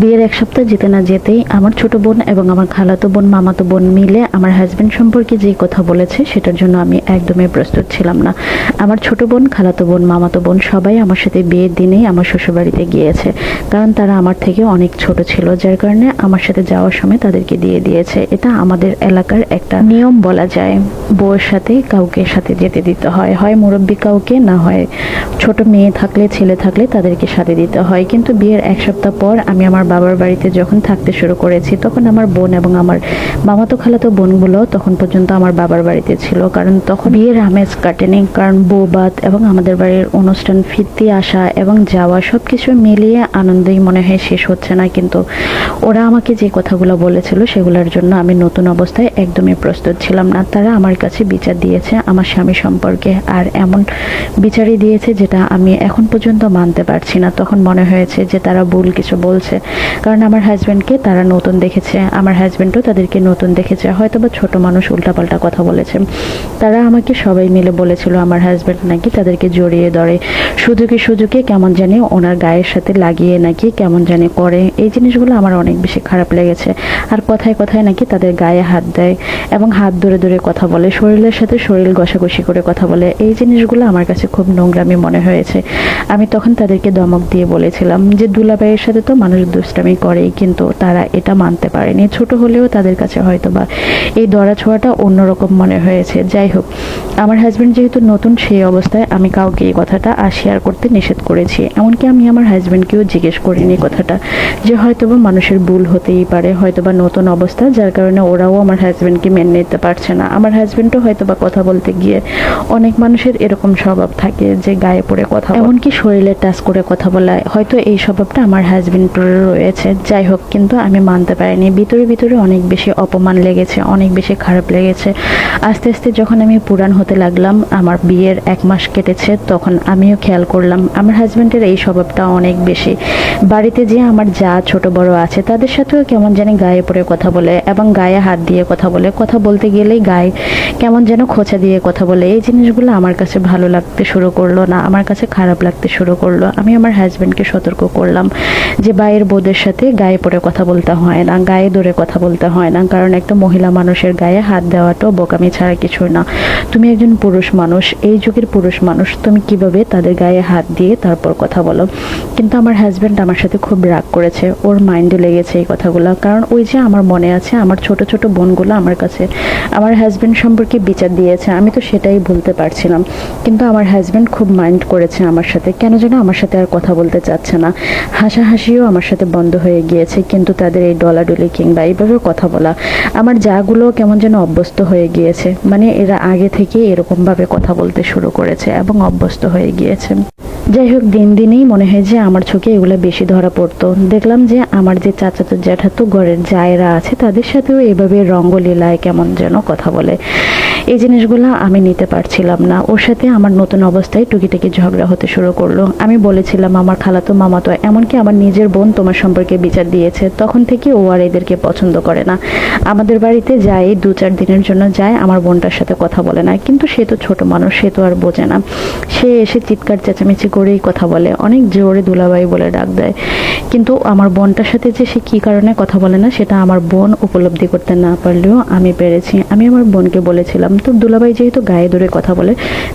বিয়ের এক সপ্তাহ যেতে না যেতেই আমার ছোট বোন এবং আমার খালাতো বোন মামাতো বোন মিলে আমার হাজবেন্ড সম্পর্কে যে কথা বলেছে সেটার জন্য আমি একদমই প্রস্তুত ছিলাম না। আমার ছোট বোন, খালাতো বোন, মামাতো বোন সবাই আমার সাথে বিয়ের দিনেই আমার শ্বশুরবাড়িতে গিয়েছে, কারণ তারা আমার থেকে অনেক ছোট ছিল, যার কারণে আমার সাথে যাওয়ার সময় তাদেরকে দিয়ে দিয়েছে। এটা আমাদের এলাকার একটা নিয়ম বলা যায়। বউয়ের সাথে কাউকে সাথে যেতে দিতে হয়, হয় মুরব্বী কাউকে, না হয় ছোট মেয়ে থাকলে ছেলে থাকলে তাদেরকে সাথে দিতে হয়। কিন্তু বিয়ের এক সপ্তাহ পর আমি আমার বাবার বাড়িতে যখন থাকতে শুরু করেছি, তখন আমার বোন এবং আমার মামাতো খালাতো বোনগুলো তখন পর্যন্ত আমার বাবার বাড়িতে ছিল, কারণ তখন বিয়ের আমেজ কাটেনি। কারণ বৌবাত এবং আমাদের বাড়ির অনুষ্ঠান ফিরতে আসা এবং যাওয়া সবকিছু মিলিয়ে আনন্দেই মনে হয় শেষ হচ্ছে না। কিন্তু ওরা আমাকে যে কথাগুলো বলেছিল সেগুলোর জন্য আমি নতুন অবস্থায় একদমই প্রস্তুত ছিলাম না। তারা আমার কাছে বিচার দিয়েছে আমার স্বামী সম্পর্কে, আর এমন বিচারই দিয়েছে যেটা আমি এখন পর্যন্ত মানতে পারছি না। তখন মনে হয়েছে যে তারা ভুল কিছু বলছে, কারণ আমার হাজব্যান্ডকে তারা নতুন দেখেছে, আমার হাজব্যান্ডও তাদেরকে নতুন দেখেছে। হয়তো বা ছোট মানুষ উল্টাপাল্টা কথা বলেছে। তারা আমাকে সবাই মিলে বলেছিল আমার হাজব্যান্ড নাকি তাদেরকে জড়িয়ে ধরে, সুযোগে কেমন জানি ওনার গায়ের সাথে লাগিয়ে নাকি কেমন জানি করে। এই জিনিসগুলো আমার অনেক বেশি খারাপ লেগেছে। আর কথায় কথায় নাকি তাদের গায়ে হাত দেয় এবং হাত ধরে ধরে কথা বলে, শরীরের সাথে শরীর ঘষাঘষি করে কথা বলে। এই জিনিসগুলো আমার কাছে খুব নোংরামি মনে হয়েছে। আমি তখন তাদেরকে ধমক দিয়ে বলেছিলাম যে দুলাভাইয়ের সাথে তো মানুষ দুষ্টামি করেই, কিন্তু তারা এটা মানতে পারেনি। ছোট হলেও তাদের কাছে হয়তো বা এই দড়া ছোঁয়াটা অন্যরকম মনে হয়েছে। যাই হোক, আমার হাজব্যান্ড যেহেতু নতুন, সেই অবস্থায় আমি কাউকে এই কথাটা আর শেয়ার করতে নিষেধ করেছি। এমনকি আমি আমার হাজব্যান্ডকেও জিজ্ঞেস করিনি কথাটা, যে হয়তোবা মানুষের ভুল হতেই পারে, হয়তোবা নতুন অবস্থা, যার কারণে ওরাও আমার হাজব্যান্ডকে মেনে নিতে পারছে না। আমার হাজব্যান্ডও হয়তোবা কথা বলতে গিয়ে, অনেক মানুষের এরকম স্বভাব থাকে যে গায়ে পড়ে কথা, এমনকি শরীরে টাচ করে কথা বলা, হয়তো এই স্বভাবটা আমার হাজব্যান্ডের রয়েছে। যাই হোক, কিন্তু আমি মানতে পারিনি। ভিতরে ভিতরে অনেক বেশি অপমান লেগেছে, অনেক বেশি খারাপ লেগেছে। আস্তে আস্তে যখন আমি পুরান হতে লাগলাম, আমার বিয়ের 1 মাস কেটেছে, তখন আমিও খেয়াল করলাম আমার হাজব্যান্ডের এই স্বভাবটা অনেক বেশি। বাড়িতে যে আমার যা ছোট বড় আছে তাদের সাথেও কেমন জানি গায়ে পড়ে কথা বলে এবং গায়ে হাত দিয়ে কথা বলে, কথা বলতে গেলেই গায়ে কেমন যেন খোঁচা দিয়ে কথা বলে। এই জিনিসগুলো আমার কাছে ভালো লাগতে শুরু করলো না, আমার কাছে খারাপ লাগতে শুরু করলো। আমি আমার হাজব্যান্ডকে সতর্ক করলাম যে বাইরের বউদের সাথে গায়ে পড়ে কথা বলতে হয় না, গায়ে ধরে কথা বলতে হয় না, কারণ একটা মহিলা মানুষের গায়ে হাত দেওয়াটাও বোকামি ছাড়া কিছু না। তুমি একজন পুরুষ মানুষ, এই যুগের পুরুষ মানুষ, তুমি কিভাবে তাদের গায়ে হাত দিয়ে তারপর কথা বলো? কিন্তু আমার হাজব্যান্ড আমার সাথে খুব রাগ করেছে, ওর মাইন্ডে লেগেছে এই কথাগুলো। কারণ ওই যে আমার মনে আছে আমার ছোট ছোট বোনগুলো আমার কাছে আমার হাজব্যান্ড সম্পর্কে বিচার দিয়েছে, আমি তো সেটাই ভুলতে পারছিলাম। কিন্তু আমার হাজব্যান্ড খুব মাইন্ড করেছে আমার সাথে, কেন যেন আমার সাথে আর কথা বলতে চাচ্ছে না। হাসাহাসিও আমার সাথে বন্ধ হয়ে গিয়েছে। কিন্তু তাদের এই ডলাডলি কিংবা এইভাবে কথা বলা, আমার যাগুলো কেমন যেন অভ্যস্ত হয়ে গিয়েছে। মানে এরা আগে থেকে এরকমভাবে কথা বলতে শুরু করেছে এবং অভ্যস্ত হয়ে গিয়েছে। যাই হোক, দিন দিনেই মনে হয় যে আমার চোখে এগুলো বেশি ধরা পড়তো। দেখলাম যে আমার যে চাচাতো জ্যাঠাতো ঘরের জায়েরা আছে তাদের সাথেও এভাবে রঙ্গলীলায় কেমন যেন কথা বলে। এই জিনিসগুলো আমি নিতে পারছিলাম না। ওর সাথে আমার নতুন অবস্থায় টুকিটাকি ঝগড়া হতে শুরু করলো। আমি বলেছিলাম আমার খালাতো মামাতো, এমনকি আমার নিজের বোন তোমার সম্পর্কে বিচার দিয়েছে। তখন থেকে ও আর এদেরকে পছন্দ করে না। আমাদের বাড়িতে যায় 2-4 দিনের জন্য যায়, আমার বোনটার সাথে কথা বলে না। কিন্তু সে তো ছোট মানুষ, সে তো আর বোঝে না। সে এসে চিৎকার চেঁচামেচি করেই কথা বলে, অনেক জোরে দুলাভাই বলে ডাক দেয়। কিন্তু আমার বোনটার সাথে যে সে কী কারণে কথা বলে না সেটা আমার বোন উপলব্ধি করতে না পারলেও আমি পেরেছি। আমি আমার বোনকে বলেছিলাম, তো দুলাভাই যেহেতু গায়ে ধরে কথা বলে,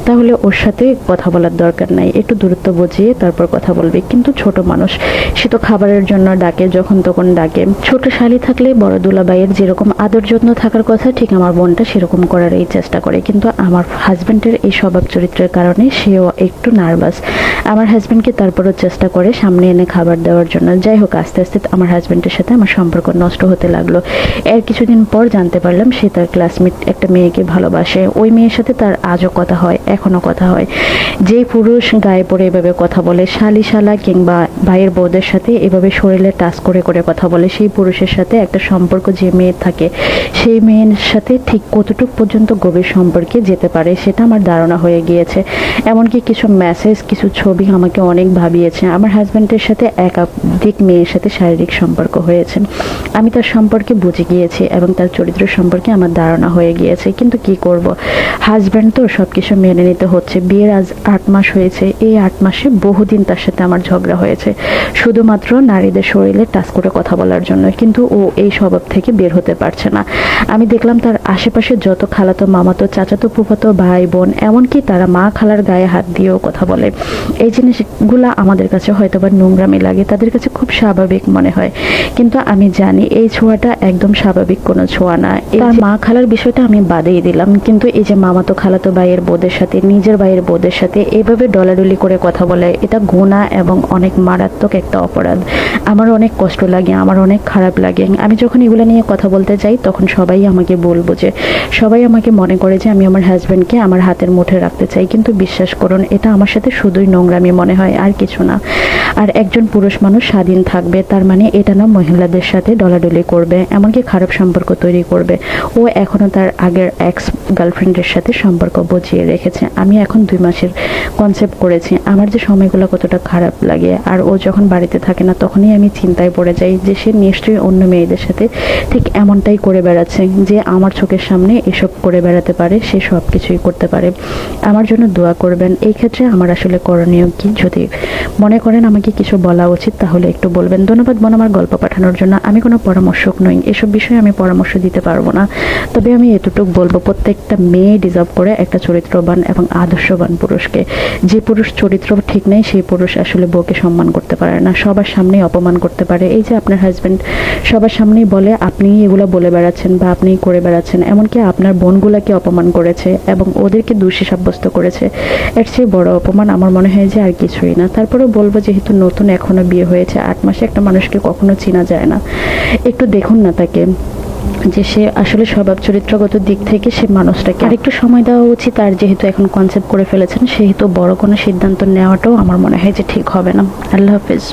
তাহলে ওর সাথে কথা বলার দরকার নাই, একটু দূরত্ব বুঝিয়ে তারপর কথা বলবে। কিন্তু ছোট মানুষ, সে তো খাবারের জন্য ডাকে, যখন তখন ডাকে। ছোট শালি থাকলে বড় দুলাভাইয়ের যেরকম আদর যত্ন থাকার কথা, ঠিক আমার বোনটা সেরকম করারই চেষ্টা করে। কিন্তু আমার হাজব্যান্ডের এই স্বভাব চরিত্রের কারণে সেও একটু নার্ভাস। আমার হাজব্যান্ডকে তারপরও চেষ্টা করে সামনে এনে খাবার দেওয়ার জন্য। যাই হোক, আস্তে আস্তে আমার হাজব্যান্ডের সাথে আমার সম্পর্ক নষ্ট হতে লাগলো। এর কিছুদিন পর জানতে পারলাম সে তার ক্লাসমেট একটা মেয়েকে ভালোবাসে। ওই মেয়ের সাথে তার আজও কথা হয়, এখনো কথা হয়। যেই পুরুষ গায়ে পড়ে এভাবে কথা বলে, শালি শালা কিংবা ভাইয়ের বউদের সাথে এভাবে শরীরে টাচ করে করে কথা বলে, সেই পুরুষের সাথে একটা সম্পর্ক যে মেয়ের থাকে, সেই মেয়ের সাথে ঠিক কতটুকু পর্যন্ত গভীর সম্পর্কে যেতে পারে সেটা আমার ধারণা হয়ে গিয়েছে। এমনকি কিছু মেসেজ, কিছু ছবি আমাকে অনেক ভাবিয়েছে। আমার হাজব্যান্ডের সাথে একাধিক মেয়ের সাথে শারীরিক সম্পর্ক হয়েছে। আমি তার সম্পর্কে বুঝে গিয়েছি এবং তার চরিত্র সম্পর্কে আমার ধারণা হয়ে গিয়েছে। কিন্তু কি করব। হাজব্যান্ড তো সব কিছু মেনে নিতে হচ্ছে। বিয়ের আজ 8 মাস হয়েছে, এই 8 মাসে বহুদিন তার সাথে আমার ঝগড়া হয়েছে, শুধুমাত্র নারীদের শরীরে টাচ করে কথা বলার জন্য। কিন্তু ও এই স্বভাব থেকে বের হতে পারছে না। আমি দেখলাম তার আশেপাশে যত খালাতো মামাতো চাচাতো ফুফাতো ভাই বোন, এমনকি তারা মা খালার গায়ে হাত দিয়েও কথা বলে। এই জিনিসগুলা আমাদের কাছে হয়তো বা নোংরামি লাগে, তাদের কাছে খুব স্বাভাবিক মনে হয়, কিন্তু আমি জানি এই ছোঁয়াটা একদম স্বাভাবিক কোনো ছোঁয়া না। তার মা খালার বিষয়টা আমি বাদেই দিলাম, কিন্তু এই যে মামাতো খালাতো ভাইয়ের বোদের সাথে, নিজের ভাইয়ের বোদের সাথে এভাবে ডলাডলি করে কথা বলে, এটা গুনাহ এবং অনেক মারাত্মক একটা অপরাধ। আমার অনেক কষ্ট লাগে, আমার অনেক খারাপ লাগে। আমি যখন এগুলো নিয়ে কথা বলতে যাই তখন সবাই আমাকে বলবো যে, সবাই আমাকে মনে করে যে আমি আমার হাজব্যান্ডকে আমার হাতের মুঠে রাখতে চাই, কিন্তু বিশ্বাস করুন এটা আমার সাথে শুধুই নোংরামি মনে হয়, আর কিছু না। আর একজন পুরুষ মানুষ স্বাধীন থাকবে তার মানে এটা না মহিলাদের সাথে ডলাডলি করবে, এমনকি খারাপ সম্পর্ক তৈরি করবে। ও এখনো তার আগের এক্স গার্লফ্রেন্ডের সাথে সম্পর্ক বজিয়ে রেখেছে। আমি এখন 2 মাসের কনসেপ্ট করেছি, আমার যে সময়গুলো কতটা খারাপ লাগে। আর ও যখন বাড়িতে থাকে না তখনই আমি চিন্তায় পড়ে যাই যে সে নিশ্চয়ই অন্য মেয়েদের সাথে ঠিক এমনটাই করে বেড়াচ্ছে, যে আমার চোখের সামনে এসব করে বেড়াতে পারে, সে সব কিছুই করতে পারে। আমার জন্য দোয়া করবেন। এই ক্ষেত্রে আমার আসলে করণীয় কি, যদি মনে করেন আমাকে কিছু বলা উচিত তাহলে একটু বলবেন। ধন্যবাদ বোন আমার গল্প পাঠানোর জন্য। আমি কোনো পরামর্শক নই, এসব বিষয়ে আমি পরামর্শ দিতে পারবো না। তবে আমি এতটুকু বলবো, প্রত্যেকটা মেয়ে ডিজার্ভ করে একটা চরিত্রবান এবং আদর্শবান পুরুষকে। যে পুরুষ চরিত্র ঠিক নেই সেই পুরুষ আসলে বউকে সম্মান করতে পারে না, সবার সামনেই অপমান করতে পারে। এই যে আপনার হাজব্যান্ড সবার সামনেই বলে আপনি এগুলো বলে বেড়াচ্ছেন বা আপনি করে বেড়াচ্ছেন, এমনকি আপনার বোনগুলাকে অপমান করেছে এবং ওদেরকে দোষী সাব্যস্ত করেছে। এর চেয়ে বড় অপমান আমার মনে হয় যে আর কিছুই না। তারপরে বলবো, যেহেতু নতুন এখনো বিয়ে হয়েছে, 8 মাসে একটা মানুষকে কখনো চেনা যায় না। একটু দেখুন না তাকে, যে সে আসলে স্বভাব চরিত্রগত দিক থেকে সে মানুষটাকে আরেকটু সময় দেওয়া উচিত। আর যেহেতু এখন কনসেপ্ট করে ফেলেছেন সেহেতু বড় কোনো সিদ্ধান্ত নেওয়াটাও আমার মনে হয় যে ঠিক হবে না। আল্লাহ হাফেজ।